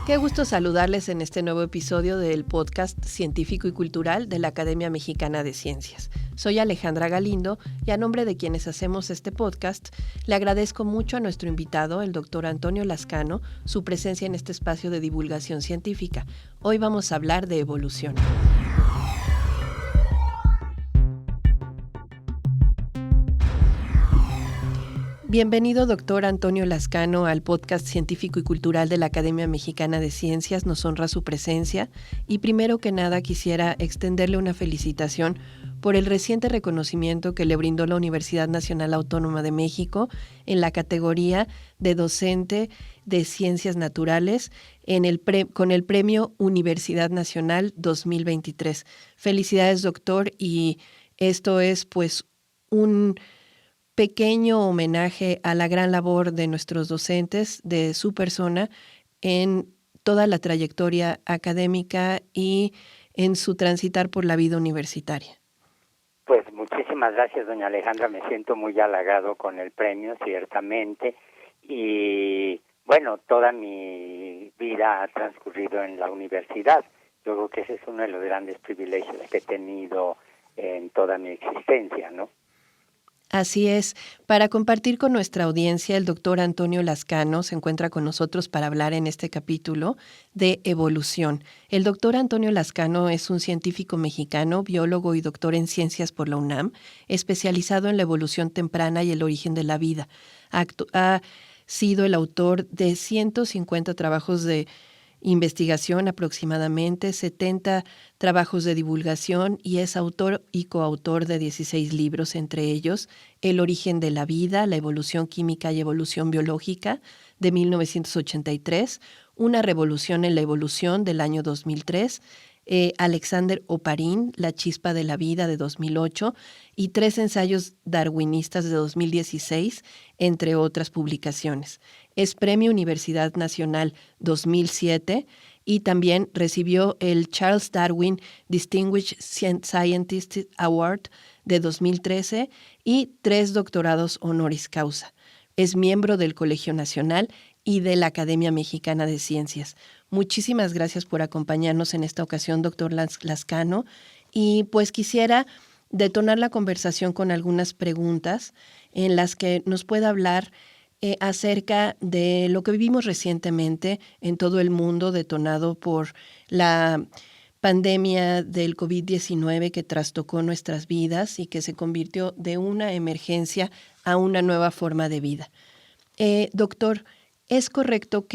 Qué gusto saludarles en este nuevo episodio del podcast científico y cultural de la Academia Mexicana de Ciencias. Soy Alejandra Galindo y a nombre de quienes hacemos este podcast, le agradezco mucho a nuestro invitado, el doctor Antonio Lascano, su presencia en este espacio de divulgación científica. Hoy vamos a hablar de evolución. Bienvenido, doctor Antonio Lascano, al podcast científico y cultural de la Academia Mexicana de Ciencias. Nos honra su presencia y primero que nada quisiera extenderle una felicitación por el reciente reconocimiento que le brindó la Universidad Nacional Autónoma de México en la categoría de docente de Ciencias Naturales con el Premio Universidad Nacional 2023. Felicidades, doctor, y esto es pues un pequeño homenaje a la gran labor de nuestros docentes, de su persona, en toda la trayectoria académica y en su transitar por la vida universitaria. Pues muchísimas gracias, doña Alejandra. Me siento muy halagado con el premio, ciertamente. Y bueno, toda mi vida ha transcurrido en la universidad. Yo creo que ese es uno de los grandes privilegios que he tenido en toda mi existencia, ¿no? Así es. Para compartir con nuestra audiencia, el doctor Antonio Lascano se encuentra con nosotros para hablar en este capítulo de evolución. El doctor Antonio Lascano es un científico mexicano, biólogo y doctor en ciencias por la UNAM, especializado en la evolución temprana y el origen de la vida. Ha sido el autor de 150 trabajos de investigación, aproximadamente 70 trabajos de divulgación, y es autor y coautor de 16 libros, entre ellos El origen de la vida, la evolución química y evolución biológica, de 1983, Una revolución en la evolución, del año 2003, Alexander Oparin, La chispa de la vida, de 2008, y 3 ensayos darwinistas de 2016, entre otras publicaciones. Es Premio Universidad Nacional 2007 y también recibió el Charles Darwin Distinguished Scientist Award de 2013 y 3 doctorados honoris causa. Es miembro del Colegio Nacional y de la Academia Mexicana de Ciencias. Muchísimas gracias por acompañarnos en esta ocasión, doctor Lascano. Y pues quisiera detonar la conversación con algunas preguntas en las que nos pueda hablar acerca de lo que vivimos recientemente en todo el mundo, detonado por la pandemia del COVID-19 que trastocó nuestras vidas y que se convirtió de una emergencia a una nueva forma de vida. Doctor, ¿es correcto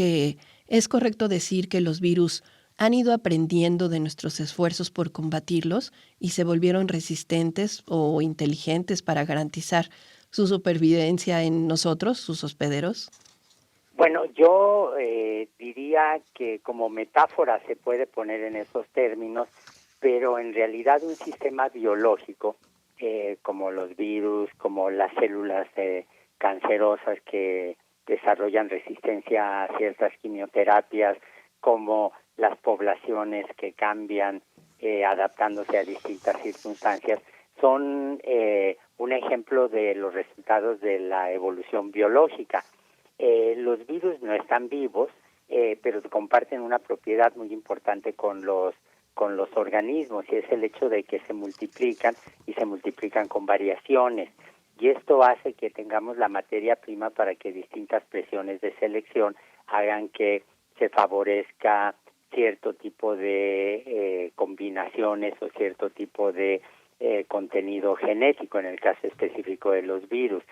decir que los virus han ido aprendiendo de nuestros esfuerzos por combatirlos y se volvieron resistentes o inteligentes para garantizar su supervivencia en nosotros, sus hospederos? Bueno, yo diría que como metáfora se puede poner en esos términos, pero en realidad un sistema biológico, como los virus, como las células cancerosas que desarrollan resistencia a ciertas quimioterapias, como las poblaciones que cambian adaptándose a distintas circunstancias, son un ejemplo de los resultados de la evolución biológica. Los virus no están vivos, pero comparten una propiedad muy importante con los organismos, y es el hecho de que se multiplican y se multiplican con variaciones. Y esto hace que tengamos la materia prima para que distintas presiones de selección hagan que se favorezca cierto tipo de combinaciones o cierto tipo de contenido genético, en el caso específico de los virus.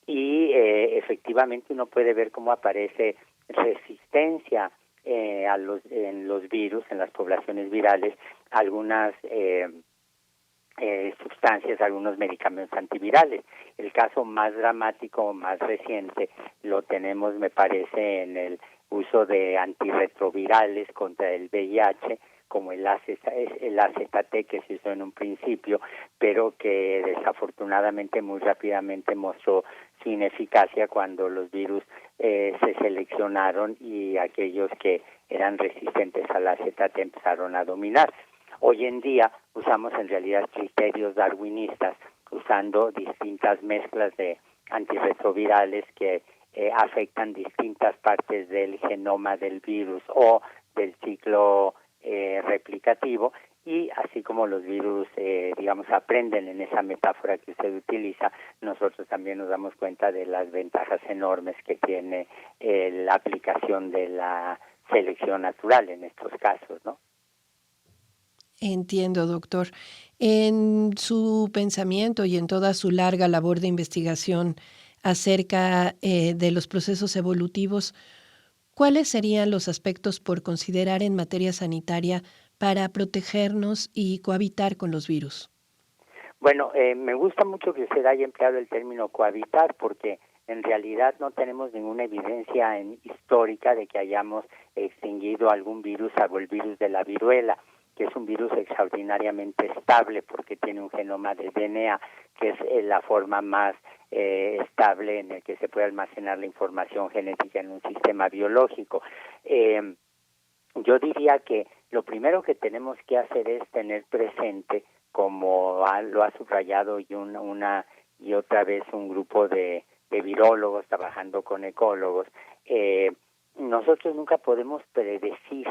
Y efectivamente uno puede ver cómo aparece resistencia en los virus, en las poblaciones virales, algunas sustancias, algunos medicamentos antivirales. El caso más dramático, más reciente, lo tenemos, me parece, en el uso de antirretrovirales contra el VIH, como el AZT que se usó en un principio, pero que desafortunadamente muy rápidamente mostró su ineficacia cuando los virus se seleccionaron y aquellos que eran resistentes al AZT empezaron a dominar. Hoy en día usamos en realidad criterios darwinistas, usando distintas mezclas de antirretrovirales que afectan distintas partes del genoma del virus o del ciclo replicativo, y así como los virus, aprenden en esa metáfora que usted utiliza, nosotros también nos damos cuenta de las ventajas enormes que tiene la aplicación de la selección natural en estos casos, ¿no? Entiendo, doctor. En su pensamiento y en toda su larga labor de investigación acerca de los procesos evolutivos, ¿cuáles serían los aspectos por considerar en materia sanitaria para protegernos y cohabitar con los virus? Bueno, me gusta mucho que usted haya empleado el término cohabitar, porque en realidad no tenemos ninguna evidencia histórica de que hayamos extinguido algún virus, salvo el virus de la viruela, que es un virus extraordinariamente estable porque tiene un genoma de DNA, que es la forma más estable en el que se puede almacenar la información genética en un sistema biológico. Yo diría que lo primero que tenemos que hacer es tener presente, como lo ha subrayado y una y otra vez un grupo de virólogos trabajando con ecólogos, nosotros nunca podemos predecir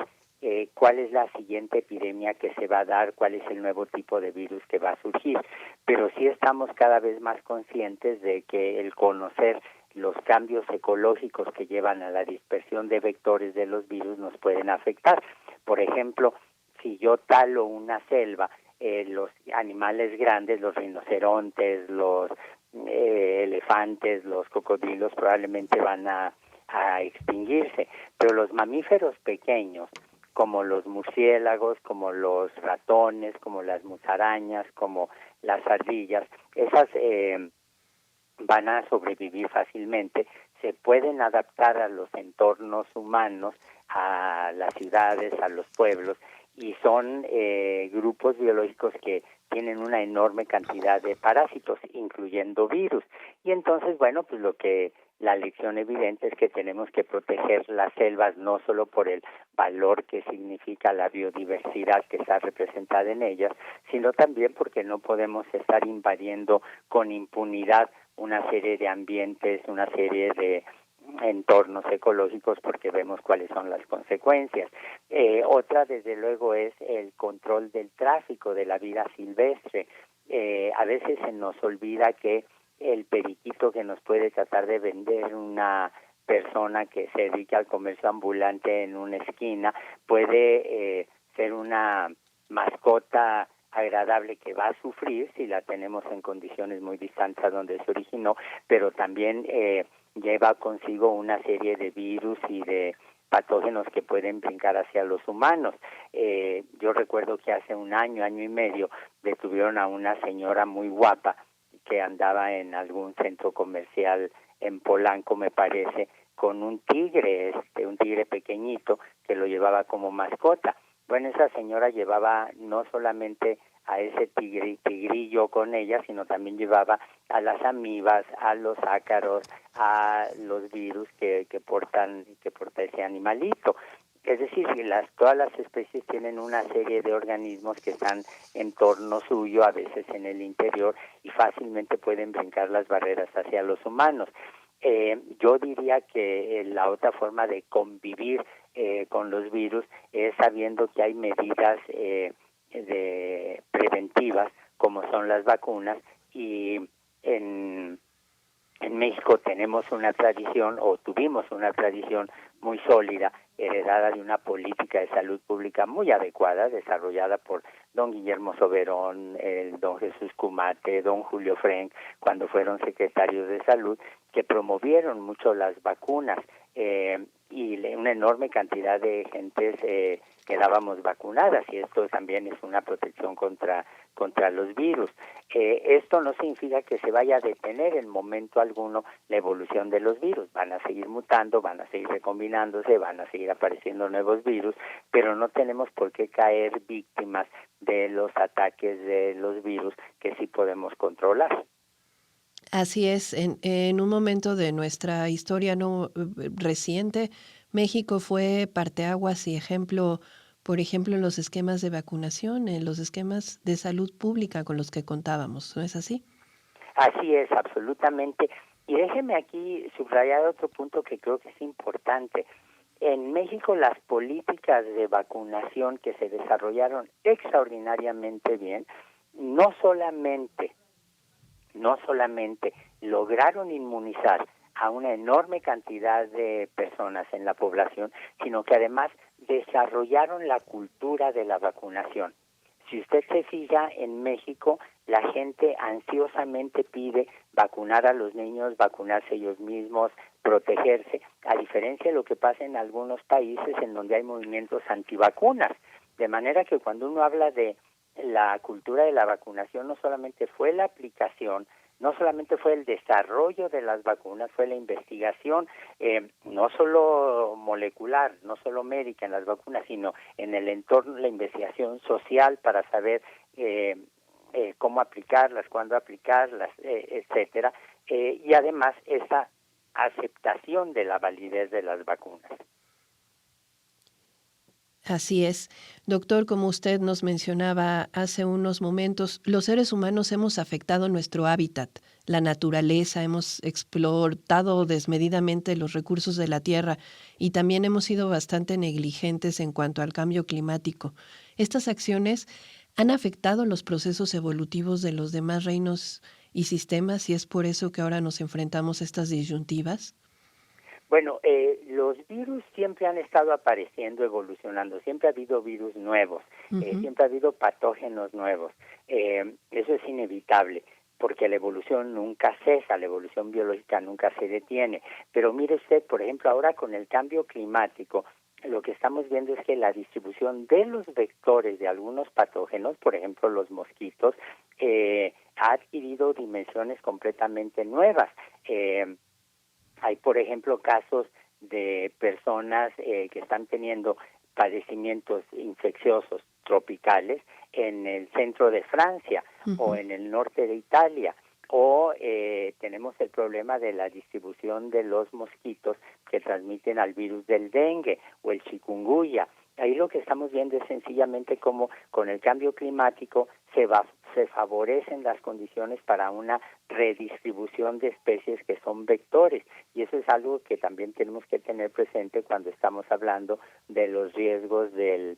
cuál es la siguiente epidemia que se va a dar, cuál es el nuevo tipo de virus que va a surgir, pero sí estamos cada vez más conscientes de que el conocer los cambios ecológicos que llevan a la dispersión de vectores de los virus nos pueden afectar. Por ejemplo, si yo talo una selva, los animales grandes, los rinocerontes, los elefantes, los cocodrilos probablemente van a extinguirse, pero los mamíferos pequeños, como los murciélagos, como los ratones, como las musarañas, como las ardillas, esas van a sobrevivir fácilmente, se pueden adaptar a los entornos humanos, a las ciudades, a los pueblos, y son grupos biológicos que tienen una enorme cantidad de parásitos, incluyendo virus. Y entonces, bueno, pues la lección evidente es que tenemos que proteger las selvas no solo por el valor que significa la biodiversidad que está representada en ellas, sino también porque no podemos estar invadiendo con impunidad una serie de ambientes, una serie de entornos ecológicos, porque vemos cuáles son las consecuencias. Otra, desde luego, es el control del tráfico de la vida silvestre. A veces se nos olvida que el periquito que nos puede tratar de vender una persona que se dedica al comercio ambulante en una esquina puede ser una mascota agradable que va a sufrir si la tenemos en condiciones muy distantes a donde se originó, pero también lleva consigo una serie de virus y de patógenos que pueden brincar hacia los humanos. Yo recuerdo que hace un año y medio, detuvieron a una señora muy guapa que andaba en algún centro comercial en Polanco, me parece, con un tigre pequeñito que lo llevaba como mascota. Bueno, esa señora llevaba no solamente a ese tigrillo con ella, sino también llevaba a las amibas, a los ácaros, a los virus que porta ese animalito. Es decir, todas las especies tienen una serie de organismos que están en torno suyo, a veces en el interior, y fácilmente pueden brincar las barreras hacia los humanos. Yo diría que la otra forma de convivir con los virus es sabiendo que hay medidas preventivas, como son las vacunas, y en México tenemos una tradición, o tuvimos una tradición muy sólida, heredada de una política de salud pública muy adecuada, desarrollada por don Guillermo Soberón, don Jesús Cumate, don Julio Frenk, cuando fueron secretarios de salud, que promovieron mucho las vacunas, y una enorme cantidad de gentes quedábamos vacunadas, y esto también es una protección contra los virus. Esto no significa que se vaya a detener en momento alguno la evolución de los virus. Van a seguir mutando, van a seguir recombinándose, van a seguir apareciendo nuevos virus, pero no tenemos por qué caer víctimas de los ataques de los virus que sí podemos controlar. Así es, en un momento de nuestra historia reciente, México fue parteaguas y ejemplo, por ejemplo, en los esquemas de vacunación, en los esquemas de salud pública con los que contábamos, ¿no es así? Así es, absolutamente. Y déjeme aquí subrayar otro punto que creo que es importante. En México las políticas de vacunación que se desarrollaron extraordinariamente bien, no solamente lograron inmunizar a una enorme cantidad de personas en la población, sino que además desarrollaron la cultura de la vacunación. Si usted se fija, en México la gente ansiosamente pide vacunar a los niños, vacunarse ellos mismos, protegerse, a diferencia de lo que pasa en algunos países en donde hay movimientos antivacunas. De manera que cuando uno habla de la cultura de la vacunación, no solamente fue la aplicación, no solamente fue el desarrollo de las vacunas, fue la investigación, no solo molecular, no solo médica en las vacunas, sino en el entorno, la investigación social para saber cómo aplicarlas, cuándo aplicarlas, etcétera, y además esa aceptación de la validez de las vacunas. Así es. Doctor, como usted nos mencionaba hace unos momentos, los seres humanos hemos afectado nuestro hábitat, la naturaleza, hemos explotado desmedidamente los recursos de la tierra y también hemos sido bastante negligentes en cuanto al cambio climático. Estas acciones han afectado los procesos evolutivos de los demás reinos y sistemas y es por eso que ahora nos enfrentamos a estas disyuntivas. Bueno, los virus siempre han estado apareciendo, evolucionando, siempre ha habido virus nuevos, siempre ha habido patógenos nuevos, eso es inevitable, porque la evolución nunca cesa, la evolución biológica nunca se detiene, pero mire usted, por ejemplo, ahora con el cambio climático, lo que estamos viendo es que la distribución de los vectores de algunos patógenos, por ejemplo los mosquitos, ha adquirido dimensiones completamente nuevas. Hay, por ejemplo, casos de personas que están teniendo padecimientos infecciosos tropicales en el centro de Francia o en el norte de Italia, o tenemos el problema de la distribución de los mosquitos que transmiten al virus del dengue o el chikungunya. Ahí lo que estamos viendo es sencillamente cómo con el cambio climático se favorecen las condiciones para una redistribución de especies que son vectores, y eso es algo que también tenemos que tener presente cuando estamos hablando de los riesgos del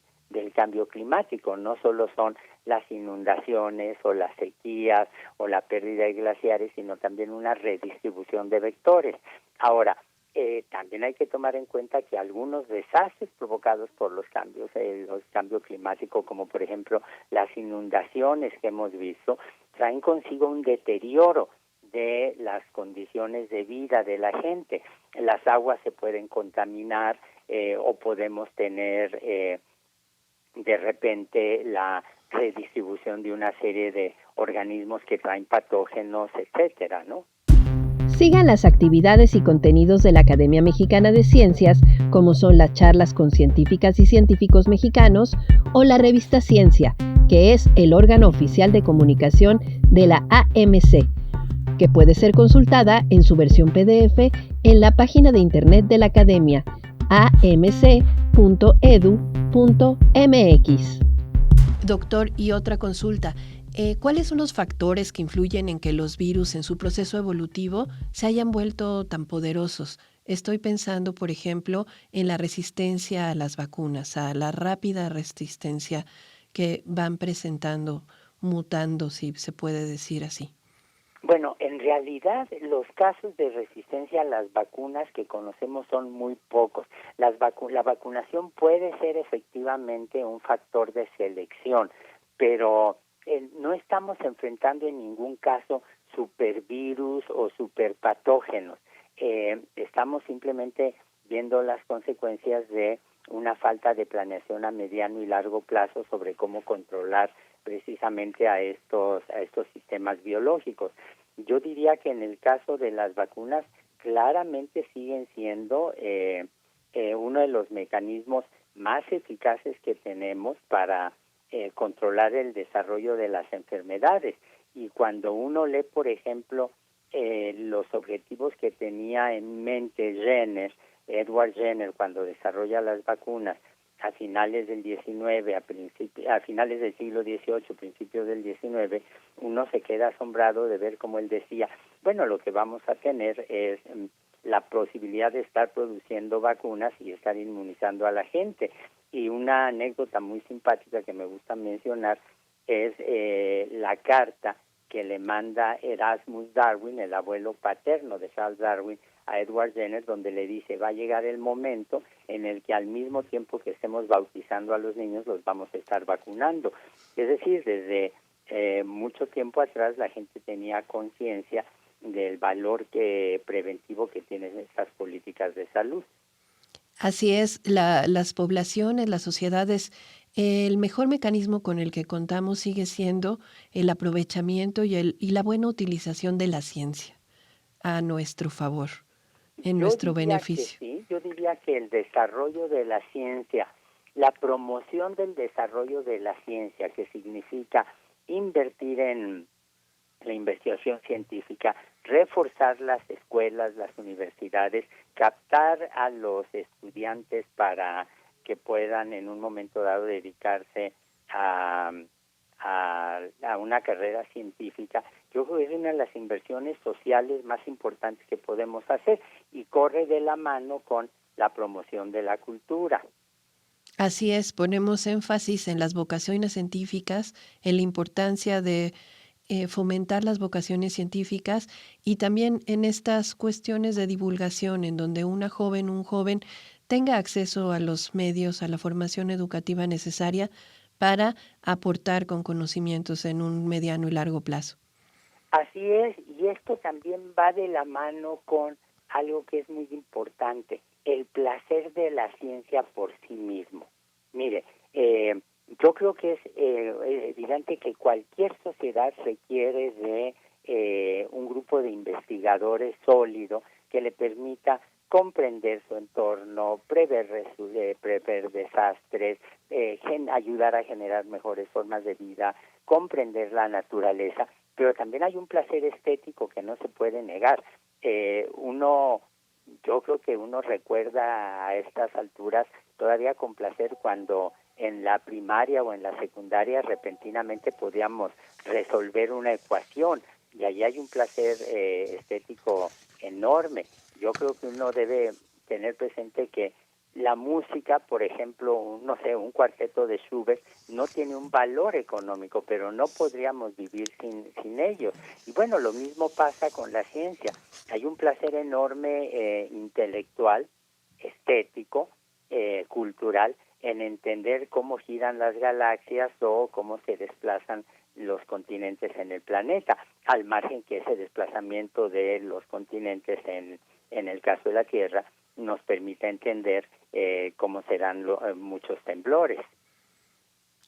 cambio climático. No solo son las inundaciones o las sequías o la pérdida de glaciares, sino también una redistribución de vectores. Ahora, también hay que tomar en cuenta que algunos desastres provocados por los cambio climático, como por ejemplo las inundaciones que hemos visto, traen consigo un deterioro de las condiciones de vida de la gente. Las aguas se pueden contaminar o podemos tener de repente la redistribución de una serie de organismos que traen patógenos, etcétera, ¿no? Sigan las actividades y contenidos de la Academia Mexicana de Ciencias, como son las charlas con científicas y científicos mexicanos o la revista Ciencia, que es el órgano oficial de comunicación de la AMC, que puede ser consultada en su versión PDF en la página de internet de la Academia, amc.edu.mx. Doctor, y otra consulta. ¿Cuáles son los factores que influyen en que los virus en su proceso evolutivo se hayan vuelto tan poderosos? Estoy pensando, por ejemplo, en la resistencia a las vacunas, a la rápida resistencia que van presentando, mutando, si se puede decir así. Bueno, en realidad los casos de resistencia a las vacunas que conocemos son muy pocos. La vacunación puede ser efectivamente un factor de selección, pero no estamos enfrentando en ningún caso supervirus o superpatógenos. Estamos simplemente viendo las consecuencias de una falta de planeación a mediano y largo plazo sobre cómo controlar precisamente a estos sistemas biológicos. Yo diría que en el caso de las vacunas claramente siguen siendo uno de los mecanismos más eficaces que tenemos para controlar el desarrollo de las enfermedades. Y cuando uno lee, por ejemplo, los objetivos que tenía en mente Edward Jenner, cuando desarrolla las vacunas a finales del 19, a finales del siglo XVIII, principios del XIX, uno se queda asombrado de ver cómo él decía, bueno, lo que vamos a tener es la posibilidad de estar produciendo vacunas y estar inmunizando a la gente. Y una anécdota muy simpática que me gusta mencionar es la carta que le manda Erasmus Darwin, el abuelo paterno de Charles Darwin, a Edward Jenner, donde le dice: va a llegar el momento en el que al mismo tiempo que estemos bautizando a los niños, los vamos a estar vacunando. Es decir, desde mucho tiempo atrás la gente tenía conciencia del valor preventivo que tienen estas políticas de salud. Así es, las poblaciones, las sociedades, el mejor mecanismo con el que contamos sigue siendo el aprovechamiento y la buena utilización de la ciencia a nuestro favor, en Yo nuestro diría que beneficio. sí, yo diría que el desarrollo de la ciencia, la promoción del desarrollo de la ciencia, que significa invertir en la investigación científica, reforzar las escuelas, las universidades, captar a los estudiantes para que puedan en un momento dado dedicarse a una carrera científica. Yo creo que es una de las inversiones sociales más importantes que podemos hacer y corre de la mano con la promoción de la cultura. Así es, ponemos énfasis en las vocaciones científicas, en la importancia de fomentar las vocaciones científicas y también en estas cuestiones de divulgación en donde un joven tenga acceso a los medios, a la formación educativa necesaria para aportar con conocimientos en un mediano y largo plazo. Así es, y esto también va de la mano con algo que es muy importante, el placer de la ciencia por sí mismo. Mire, yo creo que es evidente que cualquier sociedad requiere de un grupo de investigadores sólido que le permita comprender su entorno, prever desastres, ayudar a generar mejores formas de vida, comprender la naturaleza, pero también hay un placer estético que no se puede negar. Yo creo que uno recuerda a estas alturas todavía con placer cuando en la primaria o en la secundaria repentinamente podíamos resolver una ecuación y ahí hay un placer estético enorme. Yo creo que uno debe tener presente que la música, por ejemplo, un cuarteto de Schubert no tiene un valor económico, pero no podríamos vivir sin ellos. Y bueno, lo mismo pasa con la ciencia. Hay un placer enorme intelectual, estético, cultural, en entender cómo giran las galaxias o cómo se desplazan los continentes en el planeta, al margen que ese desplazamiento de los continentes en el caso de la Tierra nos permite entender cómo serán muchos temblores.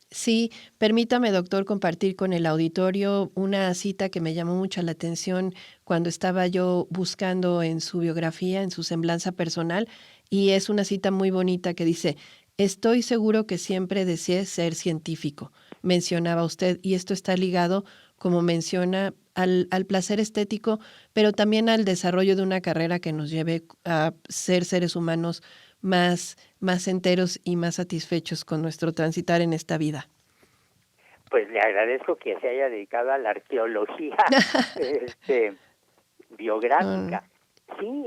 Sí, permítame, doctor, compartir con el auditorio una cita que me llamó mucho la atención cuando estaba yo buscando en su biografía, en su semblanza personal, y es una cita muy bonita que dice: estoy seguro que siempre deseé ser científico, mencionaba usted, y esto está ligado, como menciona, al placer estético, pero también al desarrollo de una carrera que nos lleve a ser seres humanos más enteros y más satisfechos con nuestro transitar en esta vida. Pues le agradezco que se haya dedicado a la arqueología biográfica. Sí,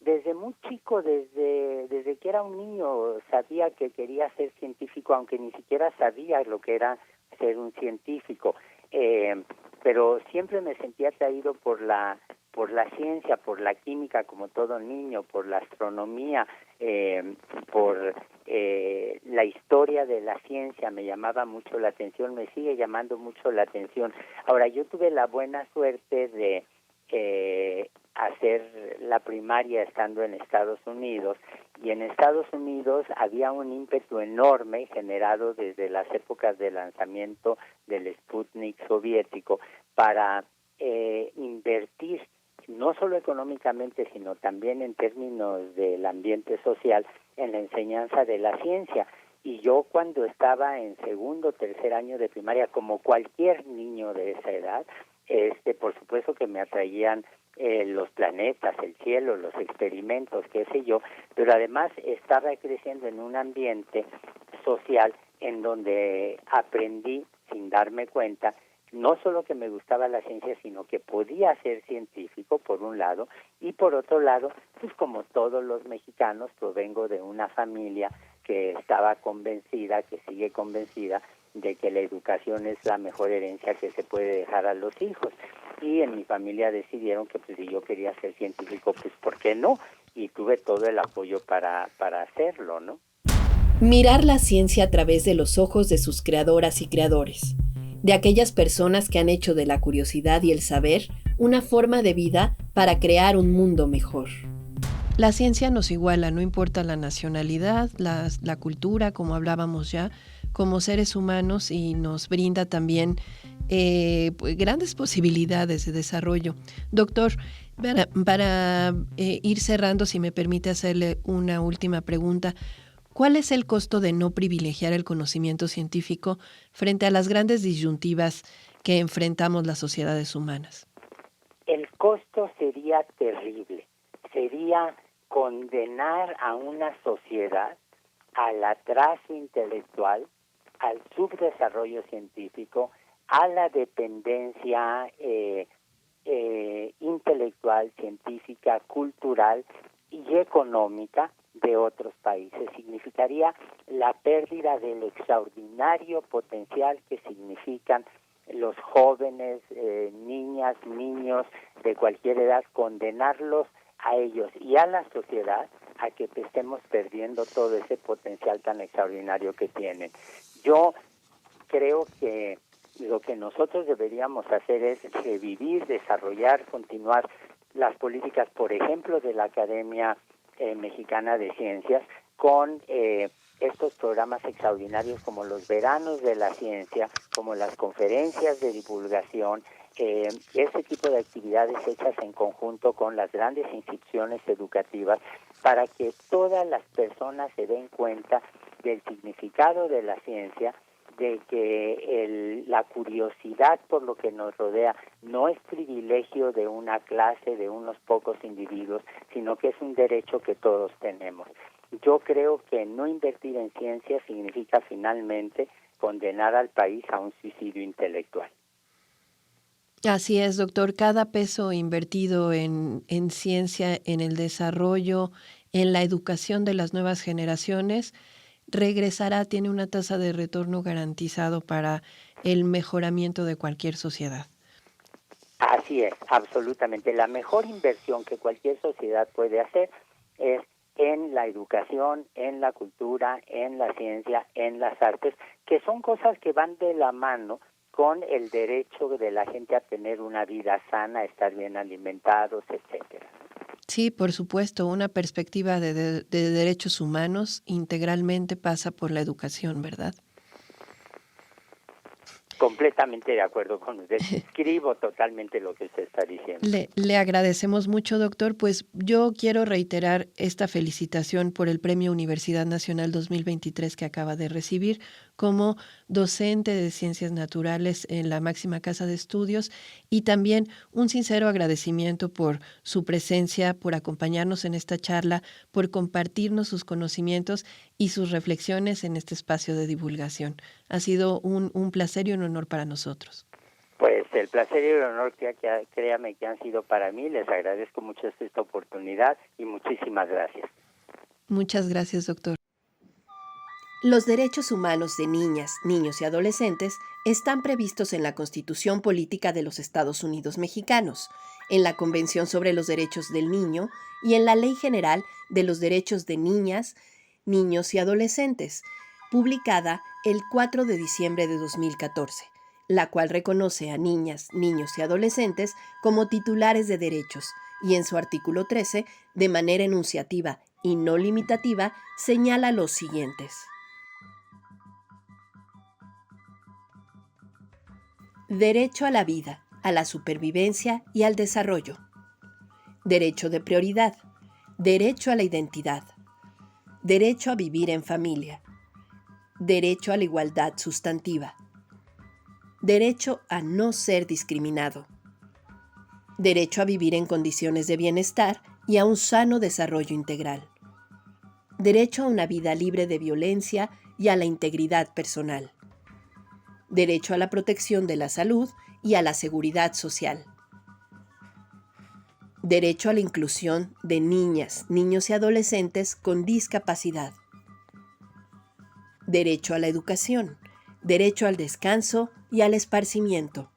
desde muy chico, desde que era un niño, sabía que quería ser científico, aunque ni siquiera sabía lo que era ser un científico. Pero siempre me sentía atraído por la ciencia, por la química, como todo niño, por la astronomía, por la historia de la ciencia. Me llamaba mucho la atención, me sigue llamando mucho la atención. Ahora, yo tuve la buena suerte de hacer la primaria estando en Estados Unidos, y en Estados Unidos había un ímpetu enorme generado desde las épocas de lanzamiento del Sputnik soviético para invertir no solo económicamente, sino también en términos del ambiente social en la enseñanza de la ciencia. Y yo, cuando estaba en segundo o tercer año de primaria, como cualquier niño de esa edad, por supuesto que me atraían los planetas, el cielo, los experimentos, qué sé yo, pero además estaba creciendo en un ambiente social en donde aprendí, sin darme cuenta, no solo que me gustaba la ciencia, sino que podía ser científico, por un lado, y por otro lado, pues como todos los mexicanos, provengo de una familia que estaba convencida, que sigue convencida, de que la educación es la mejor herencia que se puede dejar a los hijos. Y en mi familia decidieron que pues si yo quería ser científico, pues ¿por qué no? Y tuve todo el apoyo para hacerlo, ¿no? Mirar la ciencia a través de los ojos de sus creadoras y creadores, de aquellas personas que han hecho de la curiosidad y el saber una forma de vida para crear un mundo mejor. La ciencia nos iguala, no importa la nacionalidad, la cultura, como hablábamos ya, como seres humanos, y nos brinda también pues, grandes posibilidades de desarrollo. Doctor, para ir cerrando, si me permite hacerle una última pregunta, ¿cuál es el costo de no privilegiar el conocimiento científico frente a las grandes disyuntivas que enfrentamos las sociedades humanas? El costo sería terrible, sería condenar a una sociedad al atraso intelectual, al subdesarrollo científico, a la dependencia intelectual, científica, cultural y económica de otros países. Significaría la pérdida del extraordinario potencial que significan los jóvenes, niñas, niños de cualquier edad, condenarlos a ellos y a la sociedad a que estemos perdiendo todo ese potencial tan extraordinario que tienen. Yo creo que lo que nosotros deberíamos hacer es revivir, desarrollar, continuar las políticas, por ejemplo, de la Academia Mexicana de Ciencias, con estos programas extraordinarios como los veranos de la ciencia, como las conferencias de divulgación, ese tipo de actividades hechas en conjunto con las grandes instituciones educativas para que todas las personas se den cuenta del significado de la ciencia, de que la curiosidad por lo que nos rodea no es privilegio de una clase, de unos pocos individuos, sino que es un derecho que todos tenemos. Yo creo que no invertir en ciencia significa finalmente condenar al país a un suicidio intelectual. Así es, doctor. Cada peso invertido en ciencia, en el desarrollo, en la educación de las nuevas generaciones, regresará, tiene una tasa de retorno garantizado para el mejoramiento de cualquier sociedad. Así es, absolutamente. La mejor inversión que cualquier sociedad puede hacer es en la educación, en la cultura, en la ciencia, en las artes, que son cosas que van de la mano con el derecho de la gente a tener una vida sana, a estar bien alimentados, etcétera. Sí, por supuesto, una perspectiva de derechos humanos integralmente pasa por la educación, ¿verdad? Completamente de acuerdo con usted. Escribo totalmente lo que usted está diciendo. Le agradecemos mucho, doctor. Pues yo quiero reiterar esta felicitación por el Premio Universidad Nacional 2023 que acaba de recibir como docente de Ciencias Naturales en la máxima casa de estudios, y también un sincero agradecimiento por su presencia, por acompañarnos en esta charla, por compartirnos sus conocimientos y sus reflexiones en este espacio de divulgación. Ha sido un placer y un honor para nosotros. Pues el placer y el honor, créame que han sido para mí. Les agradezco mucho esta oportunidad y muchísimas gracias. Muchas gracias, doctor. Los derechos humanos de niñas, niños y adolescentes están previstos en la Constitución Política de los Estados Unidos Mexicanos, en la Convención sobre los Derechos del Niño y en la Ley General de los Derechos de Niñas, Niños y Adolescentes, publicada el 4 de diciembre de 2014, la cual reconoce a niñas, niños y adolescentes como titulares de derechos, y en su artículo 13, de manera enunciativa y no limitativa, señala los siguientes. Derecho a la vida, a la supervivencia y al desarrollo. Derecho de prioridad. Derecho a la identidad. Derecho a vivir en familia. Derecho a la igualdad sustantiva. Derecho a no ser discriminado. Derecho a vivir en condiciones de bienestar y a un sano desarrollo integral. Derecho a una vida libre de violencia y a la integridad personal. derecho a la protección de la salud y a la seguridad social. Derecho a la inclusión de niñas, niños y adolescentes con discapacidad. Derecho a la educación, derecho al descanso y al esparcimiento.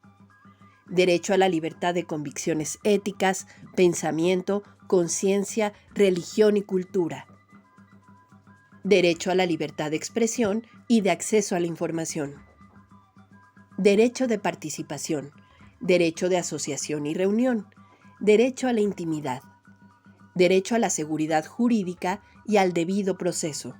Derecho a la libertad de convicciones éticas, pensamiento, conciencia, religión y cultura. Derecho a la libertad de expresión y de acceso a la información. Derecho de participación, derecho de asociación y reunión, derecho a la intimidad, derecho a la seguridad jurídica y al debido proceso.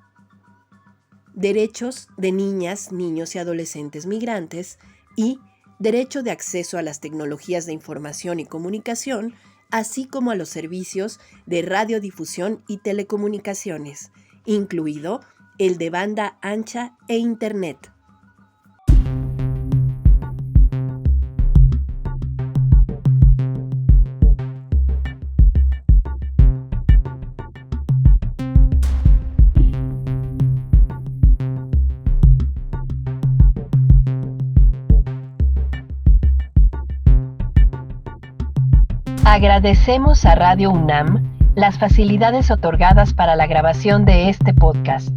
Derechos de niñas, niños y adolescentes migrantes y derecho de acceso a las tecnologías de información y comunicación, así como a los servicios de radiodifusión y telecomunicaciones, incluido el de banda ancha e Internet. Agradecemos a Radio UNAM las facilidades otorgadas para la grabación de este podcast.